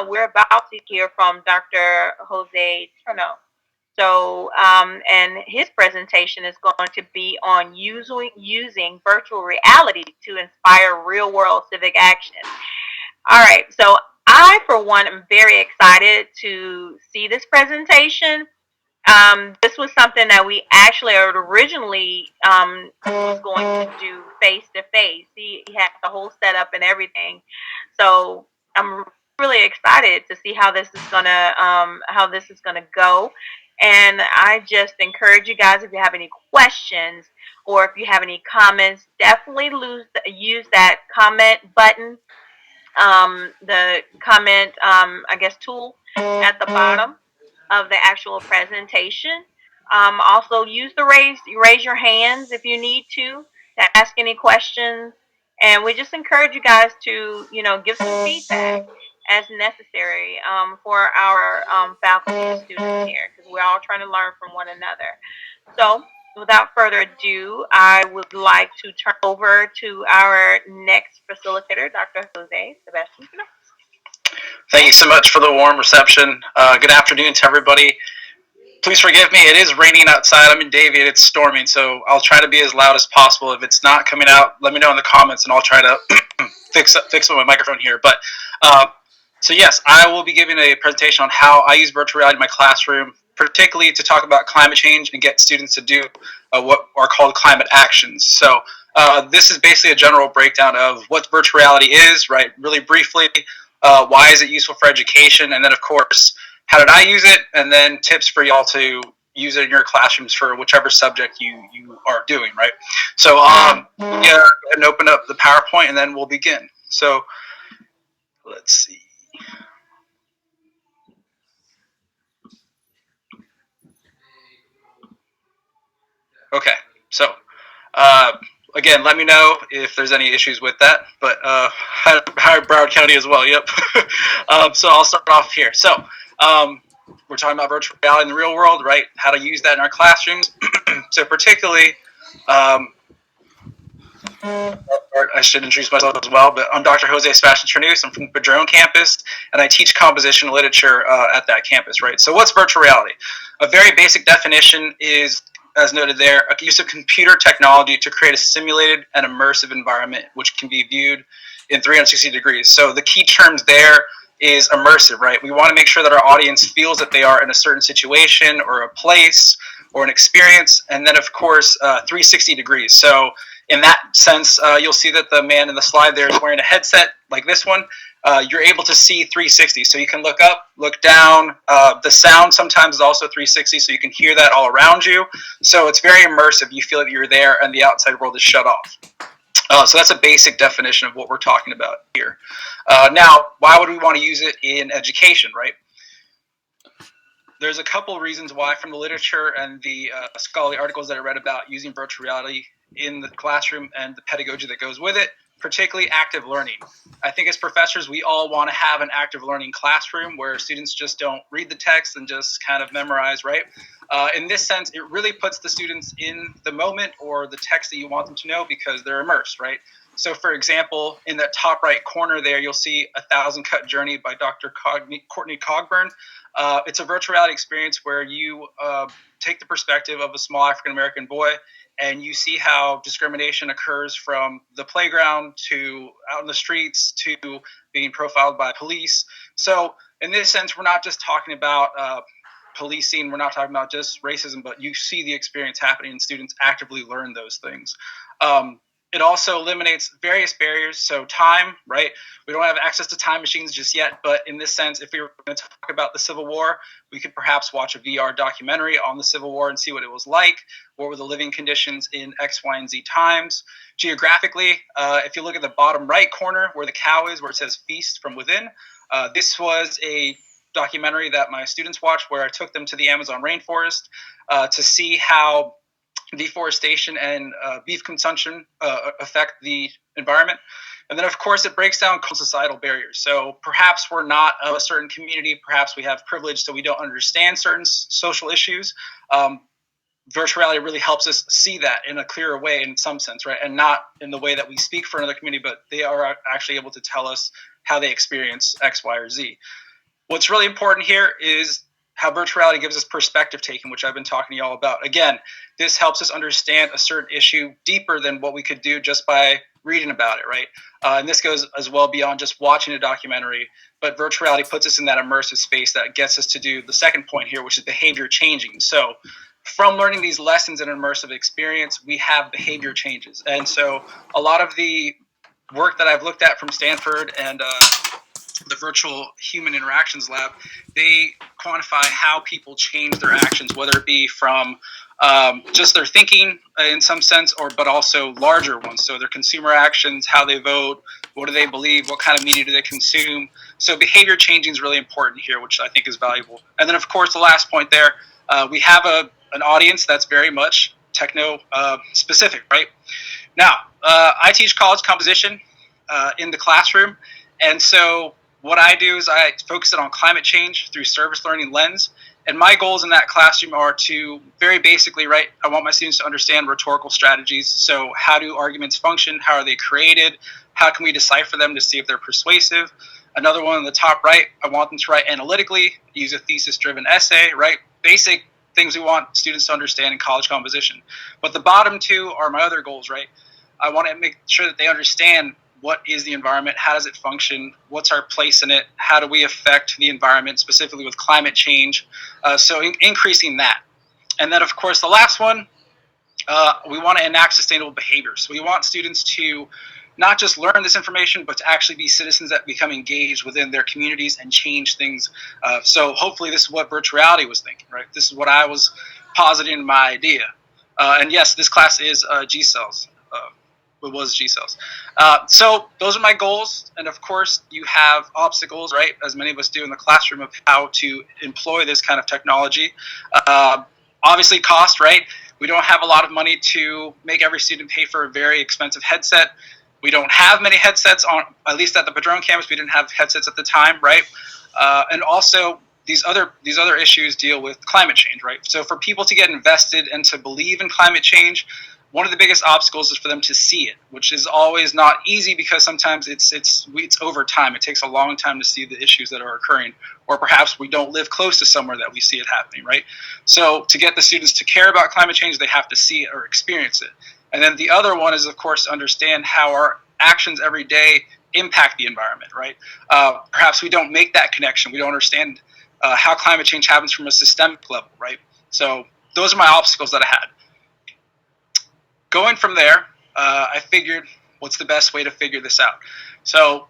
we're about to hear from Dr. José Terneus. So, and his presentation is going to be on using virtual reality to inspire real world civic action. All right, so I, for one, am very excited to see this presentation. This was something that we actually originally was going to do face to face. He had the whole setup and everything. So I'm really excited to see how this is gonna go. And I just encourage you guys, if you have any questions or if you have any comments, definitely use that comment button, the comment, I guess, tool at the bottom of the actual presentation. Also, use the raise your hands if you need to ask any questions. And we just encourage you guys to, give some feedback as necessary for our faculty and students here, because we're all trying to learn from one another. So, without further ado, I would like to turn over to our next facilitator, Dr. José Sebastián. Thank you so much for the warm reception. Good afternoon to everybody. Please forgive me, it is raining outside. I'm in Davie, it's storming, so I'll try to be as loud as possible. If it's not coming out, let me know in the comments, and I'll try to fix my microphone here. But so yes, I will be giving a presentation on how I use virtual reality in my classroom, particularly to talk about climate change and get students to do what are called climate actions. So this is basically a general breakdown of what virtual reality is, right? Really briefly, why is it useful for education, and then of course, how did I use it, and then tips for y'all to use it in your classrooms for whichever subject you are doing, right? So go ahead and open up the PowerPoint, and then we'll begin. So let's see. Okay, so again, let me know if there's any issues with that, but hi Broward County as well, yep. So I'll start off here. So we're talking about virtual reality in the real world, right? How to use that in our classrooms. So particularly, I should introduce myself as well, but I'm Dr. José Sebastián Terneus. I'm from the Padrón campus, and I teach composition and literature at that campus, right? So what's virtual reality? A very basic definition is, as noted there, a use of computer technology to create a simulated and immersive environment which can be viewed in 360 degrees. So the key terms there is immersive, right? We want to make sure that our audience feels that they are in a certain situation or a place or an experience, and then of course 360 degrees. So in that sense, you'll see that the man in the slide there is wearing a headset like this one. You're able to see 360, so you can look up, look down. The sound sometimes is also 360, so you can hear that all around you. So it's very immersive. You feel that you're there and the outside world is shut off. So that's a basic definition of what we're talking about here. Now, why would we want to use it in education, right? There's a couple reasons why from the literature and the scholarly articles that I read about using virtual reality in the classroom and the pedagogy that goes with it, particularly active learning. I think as professors, we all want to have an active learning classroom where students just don't read the text and just kind of memorize, right? In this sense, it really puts the students in the moment or the text that you want them to know because they're immersed, right? So for example, in that top right corner there, you'll see A Thousand Cut Journey by Dr. Courtney Cogburn. It's a virtual reality experience where you take the perspective of a small African-American boy and you see how discrimination occurs from the playground to out in the streets to being profiled by police. So in this sense, we're not just talking about policing, we're not talking about just racism, but you see the experience happening and students actively learn those things. It also eliminates various barriers. So time, right? We don't have access to time machines just yet, but in this sense, if we were going to talk about the Civil War, we could perhaps watch a VR documentary on the Civil War and see what it was like. What were the living conditions in X, Y, and Z times? Geographically, if you look at the bottom right corner where the cow is, where it says feast from within, this was a documentary that my students watched where I took them to the Amazon rainforest to see how deforestation and beef consumption affect the environment. And then, of course, it breaks down societal barriers. So perhaps we're not of a certain community, perhaps we have privilege, so we don't understand certain social issues. Virtual reality really helps us see that in a clearer way in some sense, right? And not in the way that we speak for another community, but they are actually able to tell us how they experience X, Y, or Z. What's really important here is how virtual reality gives us perspective taking, which I've been talking to y'all about. Again, this helps us understand a certain issue deeper than what we could do just by reading about it, right? And this goes as well beyond just watching a documentary, but virtual reality puts us in that immersive space that gets us to do the second point here, which is behavior changing. So from learning these lessons in an immersive experience, we have behavior changes. And so a lot of the work that I've looked at from Stanford and the virtual human interactions lab, they quantify how people change their actions, whether it be from just their thinking in some sense, but also larger ones. So their consumer actions, how they vote, what do they believe, what kind of media do they consume. So behavior changing is really important here, which I think is valuable. And then, of course, the last point there, we have an audience that's very much techno specific, right? Now, I teach college composition in the classroom, and so what I do is I focus it on climate change through service learning lens. And my goals in that classroom are to very basically, right, I want my students to understand rhetorical strategies. So how do arguments function? How are they created? How can we decipher them to see if they're persuasive? Another one on the top right, I want them to write analytically, use a thesis-driven essay, right? Basic things we want students to understand in college composition. But the bottom two are my other goals, right? I want to make sure that they understand what is the environment, how does it function, what's our place in it, how do we affect the environment, specifically with climate change, so increasing that. And then, of course, the last one, we want to enact sustainable behaviors. So we want students to not just learn this information, but to actually be citizens that become engaged within their communities and change things. So hopefully this is what virtual reality was thinking, right? This is what I was positing in my idea. And yes, this class is G-cells. It was G-cells. So those are my goals. And of course, you have obstacles, right, as many of us do in the classroom, of how to employ this kind of technology. Obviously, cost, right? We don't have a lot of money to make every student pay for a very expensive headset. We don't have many headsets on, at least at the Padron campus, we didn't have headsets at the time, right? And also, these other issues deal with climate change, right? So for people to get invested and to believe in climate change, one of the biggest obstacles is for them to see it, which is always not easy because sometimes it's over time. It takes a long time to see the issues that are occurring, or perhaps we don't live close to somewhere that we see it happening, right? So to get the students to care about climate change, they have to see it or experience it. And then the other one is, of course, to understand how our actions every day impact the environment, right? Perhaps we don't make that connection. We don't understand how climate change happens from a systemic level, right? So those are my obstacles that I had. Going from there, I figured what's the best way to figure this out. So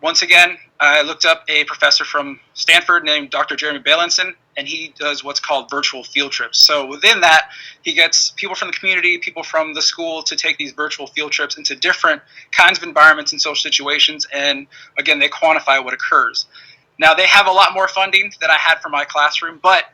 once again, I looked up a professor from Stanford named Dr. Jeremy Bailenson, and he does what's called virtual field trips. So within that, he gets people from the community, people from the school to take these virtual field trips into different kinds of environments and social situations, and again, they quantify what occurs. Now, they have a lot more funding than I had for my classroom, but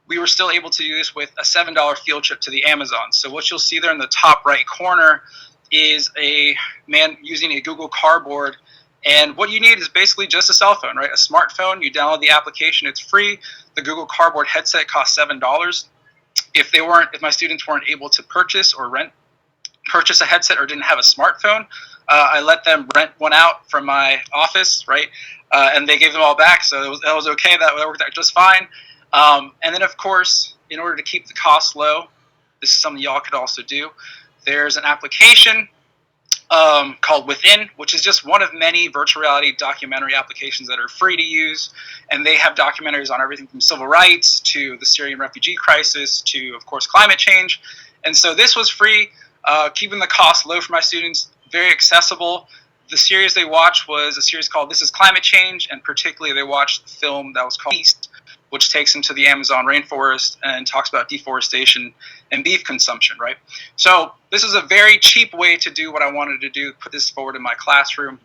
we were still able to do this with a $7 field trip to the Amazon. So what you'll see there in the top right corner is a man using a Google Cardboard. And what you need is basically just a cell phone, right? A smartphone. You download the application. It's free. The Google Cardboard headset costs $7. If my students weren't able to purchase a headset or didn't have a smartphone, I let them rent one out from my office, right? And they gave them all back. So that was okay. That worked out just fine. And then, of course, in order to keep the cost low, this is something y'all could also do. There's an application called Within, which is just one of many virtual reality documentary applications that are free to use. And they have documentaries on everything from civil rights to the Syrian refugee crisis to, of course, climate change. And so this was free, keeping the cost low for my students, very accessible. The series they watched was a series called This is Climate Change, and particularly they watched the film that was called East, which takes them to the Amazon rainforest and talks about deforestation and beef consumption, right? So this is a very cheap way to do what I wanted to do, put this forward in my classroom,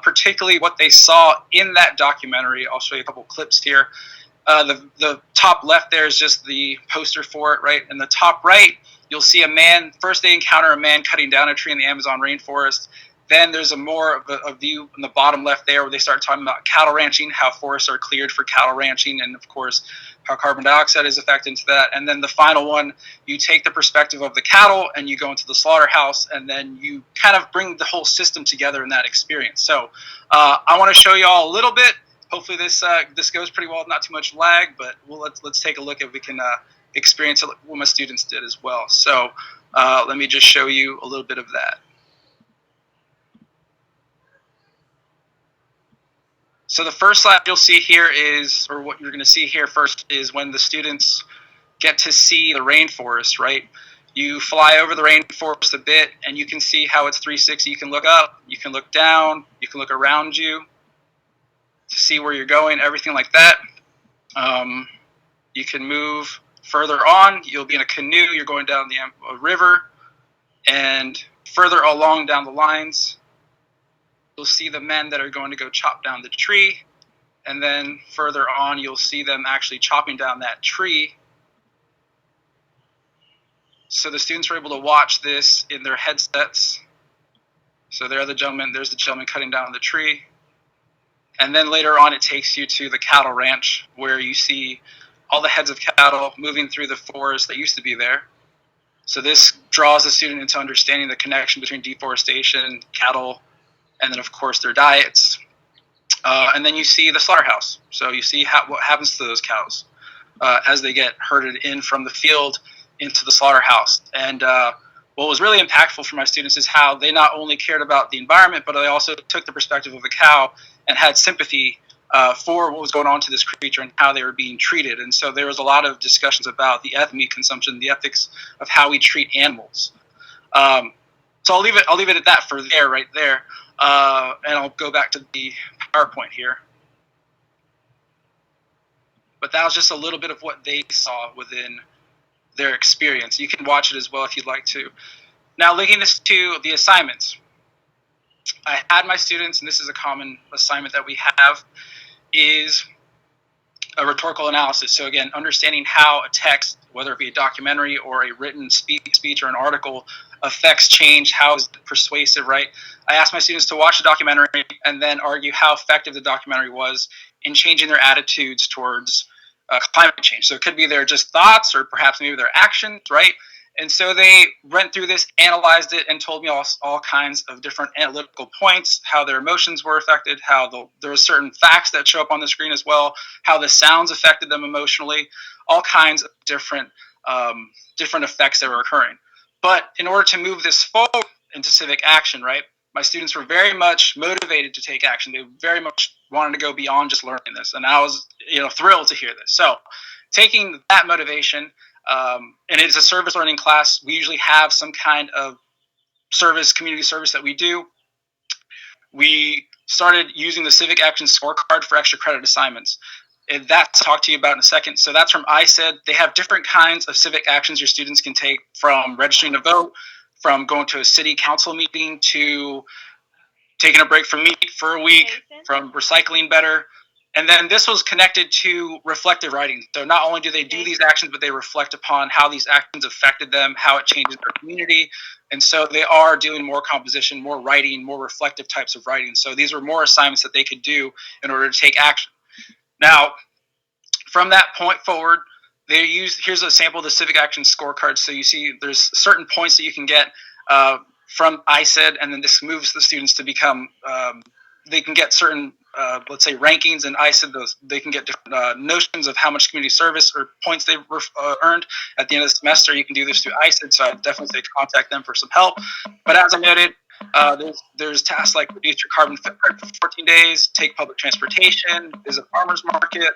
particularly what they saw in that documentary. I'll show you a couple clips here. The top left there is just the poster for it, right? In the top right, you'll see a man, first they encounter a man cutting down a tree in the Amazon rainforest. Then there's a more of a view in the bottom left there where they start talking about cattle ranching, how forests are cleared for cattle ranching, and of course how carbon dioxide is affected into that. And then the final one, you take the perspective of the cattle and you go into the slaughterhouse, and then you kind of bring the whole system together in that experience. So I want to show you all a little bit. hopefully this goes pretty well, not too much lag, but let's take a look if we can experience what my students did as well. So let me just show you a little bit of that. So the first slide you'll see here is, or what you're going to see here first, is when the students get to see the rainforest, right? You fly over the rainforest a bit, and you can see how it's 360. You can look up, you can look down, you can look around you to see where you're going, everything like that. You can move further on. You'll be in a canoe. You're going down the river, and further along down the lines, you'll see the men that are going to go chop down the tree. And then further on, you'll see them actually chopping down that tree. So the students were able to watch this in their headsets. So there's the gentleman cutting down the tree. And then later on, it takes you to the cattle ranch, where you see all the heads of cattle moving through the forest that used to be there. So this draws the student into understanding the connection between deforestation, cattle, and then, of course, their diets. And then you see the slaughterhouse. So you see what happens to those cows as they get herded in from the field into the slaughterhouse. And what was really impactful for my students is how they not only cared about the environment, but they also took the perspective of the cow and had sympathy for what was going on to this creature and how they were being treated. And so there was a lot of discussions about the meat consumption, the ethics of how we treat animals. So I'll leave it at that for right there. And I'll go back to the PowerPoint here. But that was just a little bit of what they saw within their experience. You can watch it as well if you'd like to. Now, linking this to the assignments. I had my students, and this is a common assignment that we have, is a rhetorical analysis. So again, understanding how a text, whether it be a documentary or a written speech or an article, affects change, how is it persuasive, right? I asked my students to watch the documentary and then argue how effective the documentary was in changing their attitudes towards climate change. So it could be their just thoughts or perhaps maybe their actions, right? And so they went through this, analyzed it, and told me all kinds of different analytical points, how their emotions were affected, how there were certain facts that show up on the screen as well, how the sounds affected them emotionally, all kinds of different effects that were occurring. But in order to move this forward into civic action, right, my students were very much motivated to take action. They very much wanted to go beyond just learning this, and I was thrilled to hear this. So taking that motivation, and it's a service learning class. We usually have some kind of community service that we do. We started using the Civic Action Scorecard for extra credit assignments. And that's I'll talk to you about in a second. So that's from ISED. They have different kinds of civic actions your students can take, from registering to vote, from going to a city council meeting, to taking a break from meat for a week, from recycling better. And then this was connected to reflective writing. So not only do they do these actions, but they reflect upon how these actions affected them, how it changes their community. And so they are doing more composition, more writing, more reflective types of writing. So these were more assignments that they could do in order to take action. Now, from that point forward, here's a sample of the Civic Action Scorecard. So you see there's certain points that you can get from ISED, and then this moves the students to become, they can get certain, let's say, rankings in ISED. They can get different notions of how much community service or points they've earned at the end of the semester. You can do this through ISED, so I definitely say contact them for some help. But as I noted, there's tasks like reduce your carbon footprint for 14 days, take public transportation, visit farmers market.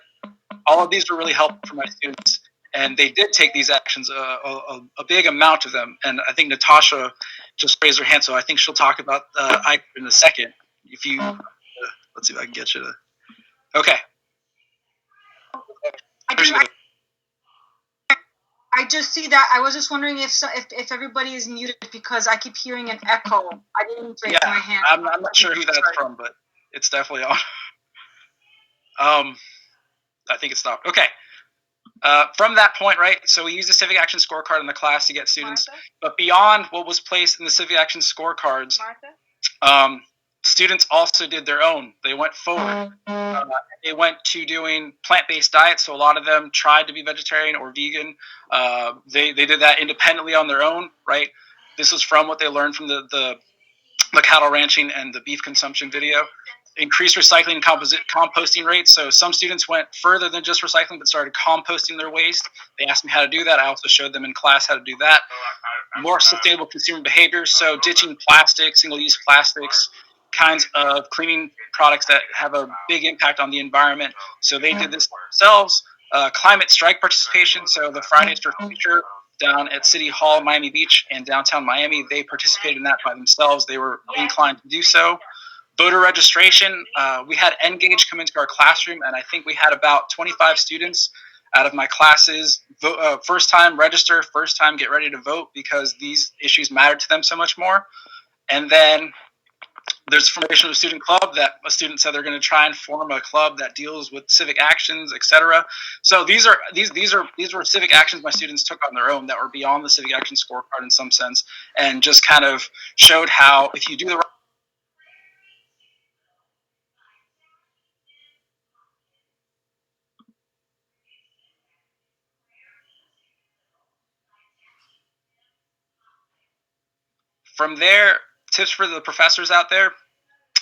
All of these were really helpful for my students, and they did take these actions, a big amount of them. And I think Natasha just raised her hand, so I think she'll talk about I in a second. If you let's see if I can get you to. Okay. I just see that. I was just wondering if everybody is muted because I keep hearing an echo. I didn't raise my hand. I'm not sure who that's from, but it's definitely on. I think it stopped. Okay. From that point, right, so we use the Civic Action Scorecard in the class to get students, but beyond what was placed in the Civic Action Scorecards, students also did their own. They went forward. They went to doing plant-based diets, so a lot of them tried to be vegetarian or vegan. They did that independently on their own, right? This was from what they learned from the cattle ranching and the beef consumption video. increased recycling and composting rates. So some students went further than just recycling, but started composting their waste. They asked me how to do that. I also showed them in class how to do that. More sustainable consumer behaviors, so ditching plastic, single-use plastics, kinds of cleaning products that have a big impact on the environment. So they did this themselves. Climate strike participation, so the Fridays for Future down at City Hall, Miami Beach, and downtown Miami, they participated in that by themselves. They were inclined to do so. Voter registration, we had Engage come into our classroom, and I think we had about 25 students out of my classes first time register, first time get ready to vote, because these issues matter to them so much more. And then there's formation of a student club that a student said they're going to try and form a club that deals with civic actions, etc. So these were civic actions my students took on their own that were beyond the civic action scorecard in some sense, and just kind of showed how if you do the right. From there, tips for the professors out there: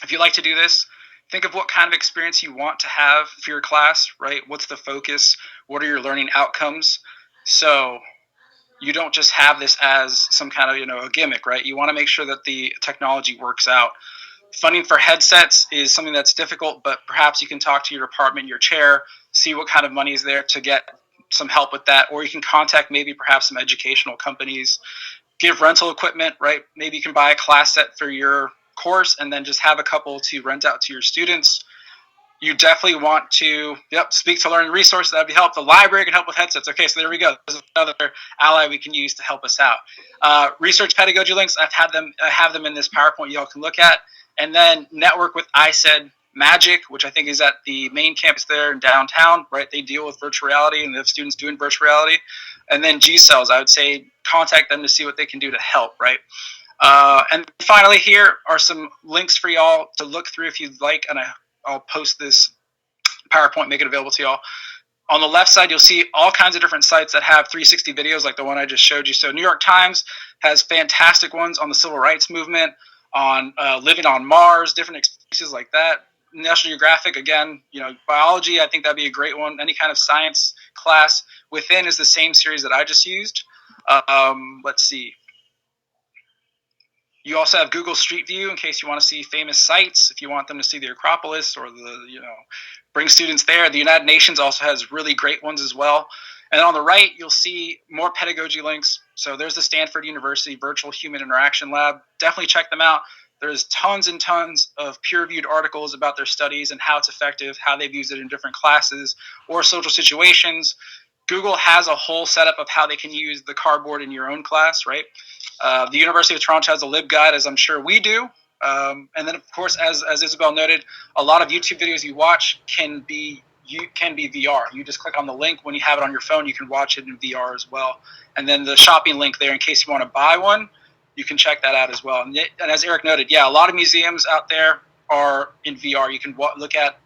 if you like to do this, think of what kind of experience you want to have for your class, right? What's the focus? What are your learning outcomes? So you don't just have this as some kind of, a gimmick, right? You want to make sure that the technology works out. Funding for headsets is something that's difficult, but perhaps you can talk to your department, your chair, see what kind of money is there to get some help with that, or you can contact maybe perhaps some educational companies. Give rental equipment, right? Maybe you can buy a class set for your course and then just have a couple to rent out to your students. You definitely want to, speak to learning resources. That'd be help. The library can help with headsets. Okay, so there we go. There's another ally we can use to help us out. Research pedagogy links. I have them in this PowerPoint y'all can look at. And then network with ISED Magic, which I think is at the main campus there in downtown, right? They deal with virtual reality and they have students doing virtual reality. And then G-Cells, I would say contact them to see what they can do to help, right? And finally, here are some links for y'all to look through if you'd like, and I'll post this PowerPoint, make it available to y'all. On the left side, you'll see all kinds of different sites that have 360 videos like the one I just showed you. So New York Times has fantastic ones on the civil rights movement, on living on Mars, different experiences like that. National Geographic, again, biology, I think that'd be a great one. Any kind of science class within is the same series that I just used. Let's see. You also have Google Street View in case you want to see famous sites, if you want them to see the Acropolis or bring students there. The United Nations also has really great ones as well. And on the right, you'll see more pedagogy links. So there's the Stanford University Virtual Human Interaction Lab. Definitely check them out. There's tons and tons of peer-reviewed articles about their studies and how it's effective, how they've used it in different classes or social situations. Google has a whole setup of how they can use the cardboard in your own class, right? The University of Toronto has a LibGuide, as I'm sure we do. And then, of course, as Isabel noted, a lot of YouTube videos you watch can be VR. You just click on the link. When you have it on your phone, you can watch it in VR as well. And then the shopping link there, in case you want to buy one, you can check that out as well. And as Eric noted, a lot of museums out there are in VR. You can look at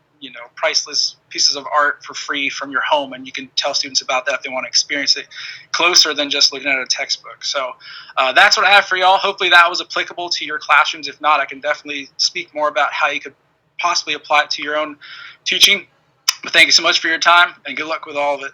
priceless pieces of art for free from your home, and you can tell students about that if they want to experience it closer than just looking at a textbook. So that's what I have for y'all. Hopefully that was applicable to your classrooms. If not, I can definitely speak more about how you could possibly apply it to your own teaching. But thank you so much for your time, and good luck with all of it.